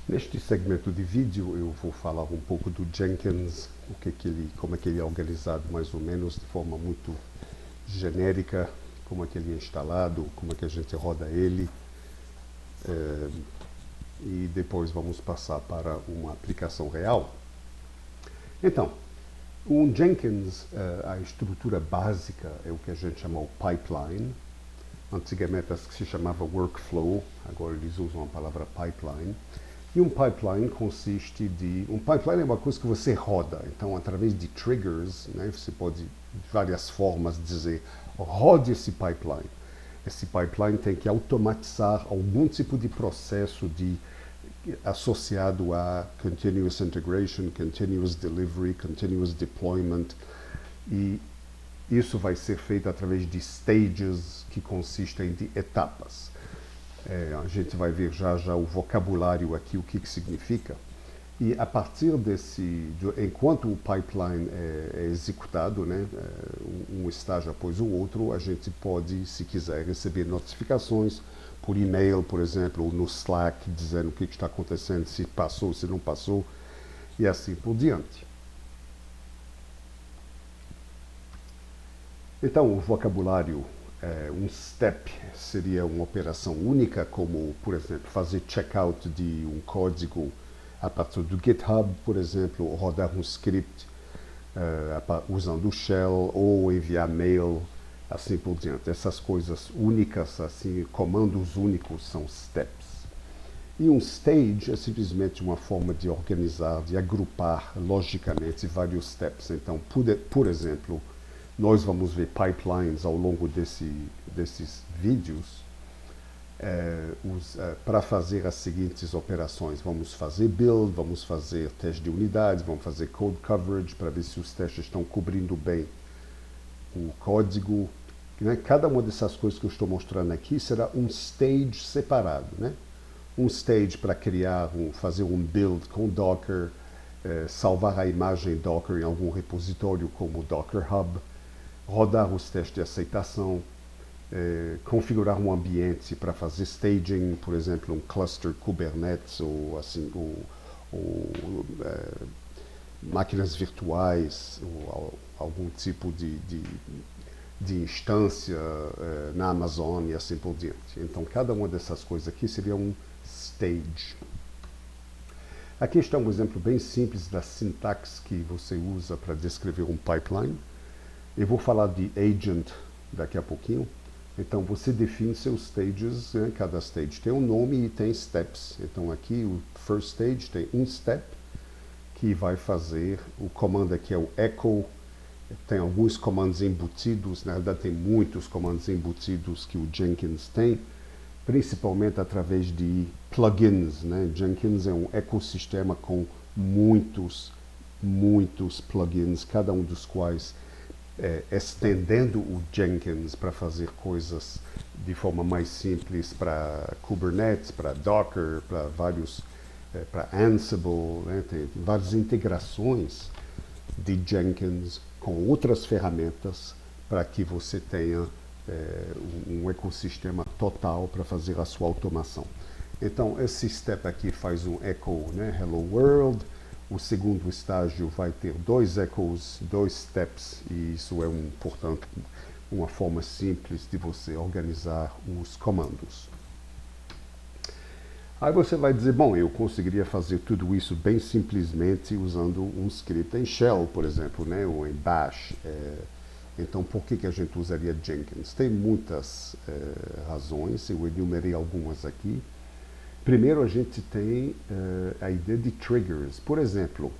Neste segmento de vídeo eu vou falar um pouco do Jenkins, como é que ele é organizado mais ou menos de forma muito genérica, como é que ele é instalado, como é que a gente roda ele, e depois vamos passar para uma aplicação real. Então, o Jenkins, a estrutura básica é o que a gente chama o pipeline. Antigamente se chamava workflow, agora eles usam a palavra pipeline. E um pipeline consiste de... Um pipeline é uma coisa que você roda. Então, através de triggers, né, você pode, de várias formas, dizer rode esse pipeline. Esse pipeline tem que automatizar algum tipo de processo associado a continuous integration, continuous delivery, continuous deployment. E isso vai ser feito através de stages, que consistem de etapas. A gente vai ver já o vocabulário aqui, o que significa. E a partir enquanto o pipeline é executado, né, um estágio após o outro, a gente pode, se quiser, receber notificações por e-mail, por exemplo, ou no Slack, dizendo o que está acontecendo, se passou, se não passou, e assim por diante. Então, o vocabulário, um step seria uma operação única, como, por exemplo, fazer checkout de um código a partir do GitHub, por exemplo, rodar um script usando o shell, ou enviar mail, assim por diante. Essas coisas únicas, assim, comandos únicos são steps. E um stage é simplesmente uma forma de organizar, de agrupar logicamente vários steps. Então, por exemplo, nós vamos ver pipelines ao longo desses vídeos para fazer as seguintes operações. Vamos fazer build, vamos fazer teste de unidades, vamos fazer code coverage para ver se os testes estão cobrindo bem o código. Né? Cada uma dessas coisas que eu estou mostrando aqui será um stage separado. Né? Um stage para fazer um build com Docker, salvar a imagem Docker em algum repositório como o Docker Hub, rodar os testes de aceitação, configurar um ambiente para fazer staging, por exemplo, um cluster Kubernetes ou assim, máquinas virtuais, ou algum tipo de instância na Amazon e assim por diante. Então, cada uma dessas coisas aqui seria um stage. Aqui está um exemplo bem simples da sintaxe que você usa para descrever um pipeline. Eu vou falar de agent daqui a pouquinho. Então, você define seus stages, né? Cada stage tem um nome e tem steps. Então, aqui o first stage tem um step, que vai fazer, o comando aqui é o echo, tem alguns comandos embutidos, na realidade tem muitos comandos embutidos que o Jenkins tem, principalmente através de plugins, né? Jenkins é um ecossistema com muitos plugins, cada um dos quais estendendo o Jenkins para fazer coisas de forma mais simples para Kubernetes, para Docker, para para Ansible, né? Tem várias integrações de Jenkins com outras ferramentas para que você tenha um ecossistema total para fazer a sua automação. Então, esse step aqui faz um echo, né? Hello World. O segundo estágio vai ter 2 echoes, 2 steps, e isso é, portanto, uma forma simples de você organizar os comandos. Aí você vai dizer, bom, eu conseguiria fazer tudo isso bem simplesmente usando um script em Shell, por exemplo, né, ou em Bash. Então, por que a gente usaria Jenkins? Tem muitas razões, eu enumerei algumas aqui. Primeiro, a gente tem a ideia de triggers. Por exemplo,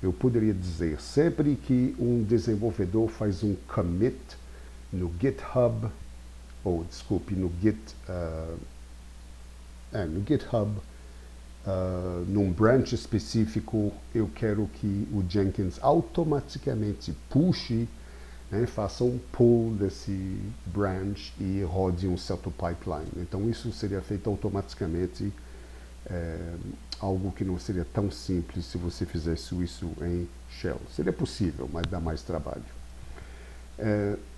eu poderia dizer, sempre que um desenvolvedor faz um commit no GitHub, ou desculpe, no GitHub, num branch específico, eu quero que o Jenkins automaticamente puxe, né, faça um pull desse branch e rode um certo pipeline. Então isso seria feito automaticamente, algo que não seria tão simples se você fizesse isso em Shell. Seria possível, mas dá mais trabalho.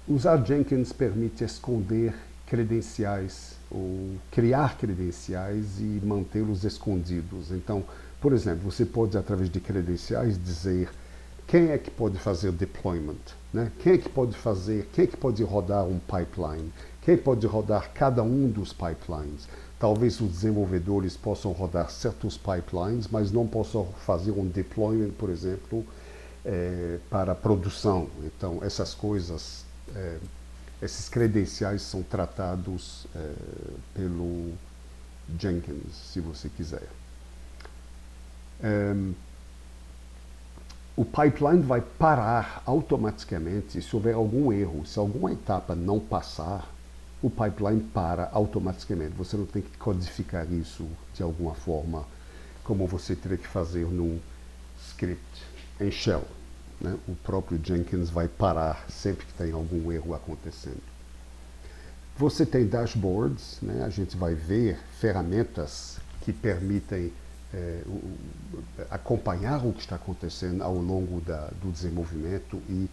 Usar Jenkins permite esconder credenciais ou criar credenciais e mantê-los escondidos. Então, por exemplo, você pode, através de credenciais, dizer quem é que pode fazer deployment, né? Quem é que pode rodar um pipeline, quem pode rodar cada um dos pipelines. Talvez os desenvolvedores possam rodar certos pipelines, mas não possam fazer um deployment, por exemplo, para produção. Então, essas coisas, esses credenciais são tratados pelo Jenkins, se você quiser. O pipeline vai parar automaticamente se houver algum erro. Se alguma etapa não passar, o pipeline para automaticamente. Você não tem que codificar isso de alguma forma, como você teria que fazer num script em shell, né? O próprio Jenkins vai parar sempre que tem algum erro acontecendo. Você tem dashboards, né? A gente vai ver ferramentas que permitem acompanhar o que está acontecendo ao longo do desenvolvimento e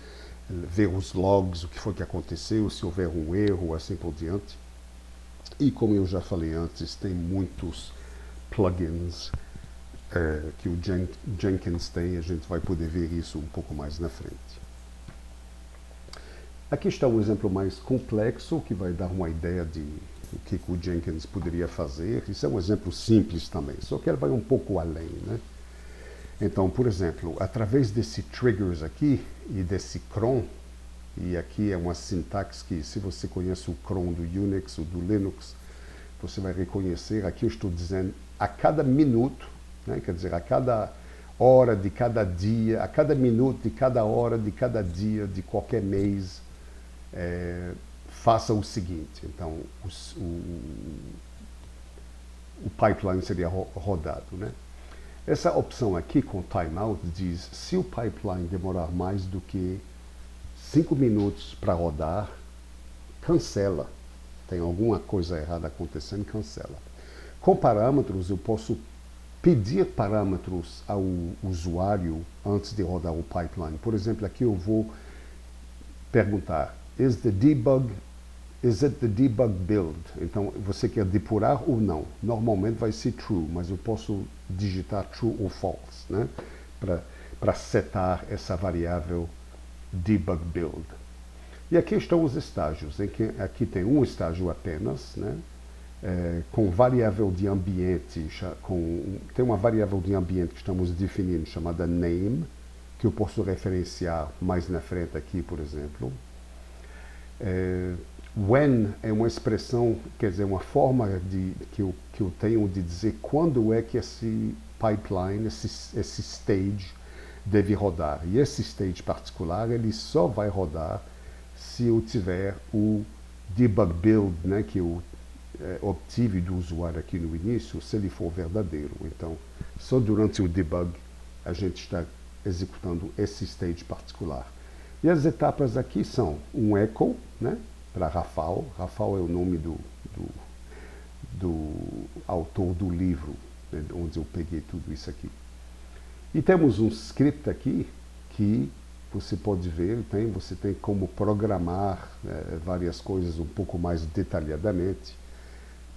ver os logs, o que foi que aconteceu, se houver um erro, assim por diante. E como eu já falei antes, tem muitos plugins que o Jenkins tem, a gente vai poder ver isso um pouco mais na frente. Aqui está um exemplo mais complexo, que vai dar uma ideia de o que o Jenkins poderia fazer. Isso é um exemplo simples também, só que ele vai um pouco além, né? Então, por exemplo, através desse triggers aqui e desse cron, e aqui é uma sintaxe que, se você conhece o cron do Unix ou do Linux, você vai reconhecer. Aqui eu estou dizendo a cada minuto, né? Quer dizer, a cada hora de cada dia, a cada minuto de cada hora de cada dia de qualquer mês, faça o seguinte. Então, o pipeline seria rodado, né? Essa opção aqui com timeout diz: se o pipeline demorar mais do que 5 minutos para rodar, cancela. Tem alguma coisa errada acontecendo, cancela. Com parâmetros, eu posso pedir parâmetros ao usuário antes de rodar o pipeline. Por exemplo, aqui eu vou perguntar: Is it the debug build? Então, você quer depurar ou não? Normalmente vai ser true, mas eu posso digitar true ou false, né? Para setar essa variável debug build. E aqui estão os estágios. Aqui tem um estágio apenas, né? Com variável de ambiente, tem uma variável de ambiente que estamos definindo chamada name, que eu posso referenciar mais na frente aqui, por exemplo. When é uma expressão, quer dizer, uma forma que eu tenho de dizer quando é que esse pipeline, esse stage deve rodar. E esse stage particular, ele só vai rodar se eu tiver o debug build, né, que eu obtive do usuário aqui no início, se ele for verdadeiro. Então, só durante o debug a gente está executando esse stage particular. E as etapas aqui são um echo, né, para Rafal. Rafal é o nome do autor do livro, né, onde eu peguei tudo isso aqui. E temos um script aqui que você pode ver, você tem como programar várias coisas um pouco mais detalhadamente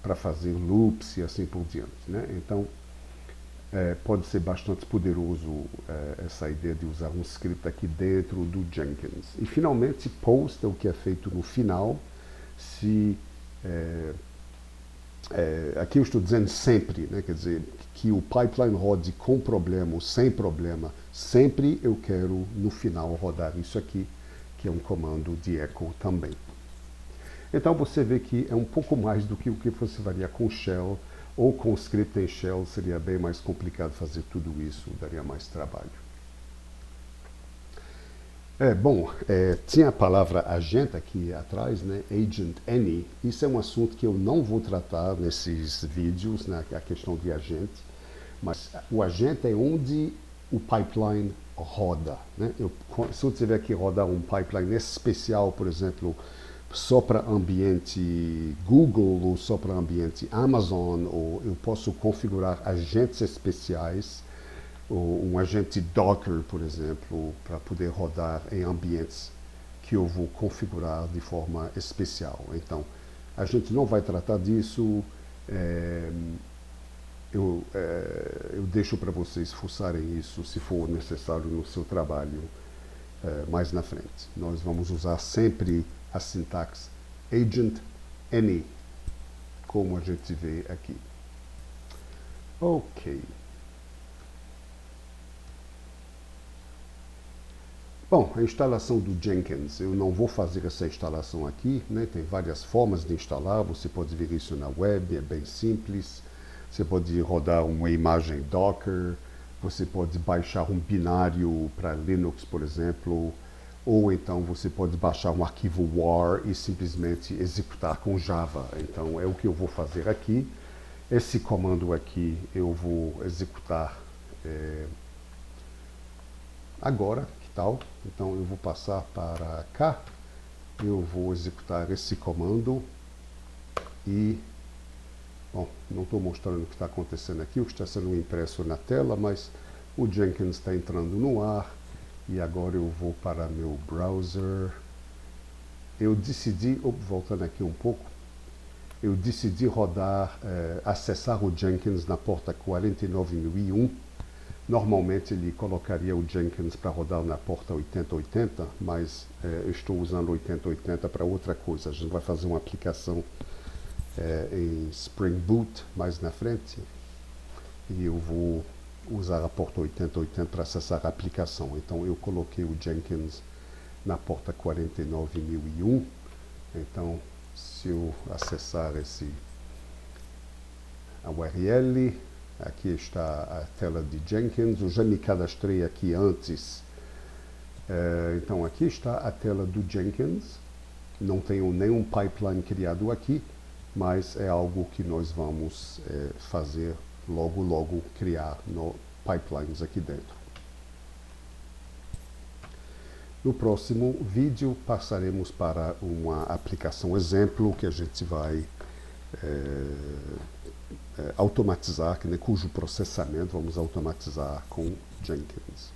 para fazer loops e assim por diante, né? Então, pode ser bastante poderoso essa ideia de usar um script aqui dentro do Jenkins. E, finalmente, post é o que é feito no final. Aqui eu estou dizendo sempre, né? Quer dizer, que o pipeline rode com problema ou sem problema, sempre eu quero, no final, rodar isso aqui, que é um comando de echo também. Então, você vê que é um pouco mais do que o que você faria com shell, ou com script em shell seria bem mais complicado fazer tudo isso, daria mais trabalho. Tinha a palavra agente aqui atrás, né? Agent any. Isso é um assunto que eu não vou tratar nesses vídeos, né? A questão de agente, mas o agente é onde o pipeline roda, né? Se eu tiver que rodar um pipeline especial, por exemplo, só para ambiente Google ou só para ambiente Amazon, ou eu posso configurar agentes especiais, ou um agente Docker, por exemplo, para poder rodar em ambientes que eu vou configurar de forma especial. Então, A gente não vai tratar disso. Eu deixo para vocês fuçarem isso, se for necessário, no seu trabalho mais na frente. Nós vamos usar sempre a sintaxe agent any, como a gente vê aqui. Ok. Bom, a instalação do Jenkins, eu não vou fazer essa instalação aqui, né? Tem várias formas de instalar, você pode ver isso na web, é bem simples. Você pode rodar uma imagem Docker, você pode baixar um binário para Linux, por exemplo, ou então você pode baixar um arquivo WAR e simplesmente executar com Java. Então é o que eu vou fazer aqui. Esse comando aqui eu vou executar agora, que tal? Então eu vou passar para cá, eu vou executar esse comando e, bom, não estou mostrando o que está acontecendo aqui, o que está sendo impresso na tela, mas o Jenkins está entrando no ar e agora eu vou para meu browser. Eu decidi, voltando aqui um pouco, eu decidi rodar, acessar o Jenkins na porta 49001. Normalmente ele colocaria o Jenkins para rodar na porta 8080, mas eu estou usando 8080 para outra coisa. A gente vai fazer uma aplicação em Spring Boot mais na frente e eu vou usar a porta 8080 para acessar a aplicação. Então eu coloquei o Jenkins na porta 49001. Então se eu acessar esse URL, aqui está a tela de Jenkins. Eu já me cadastrei aqui antes. Então aqui está a tela do Jenkins. Não tenho nenhum pipeline criado aqui, mas é algo que nós vamos fazer logo criar no pipelines aqui dentro. No próximo vídeo passaremos para uma aplicação exemplo que a gente vai automatizar, cujo processamento vamos automatizar com Jenkins.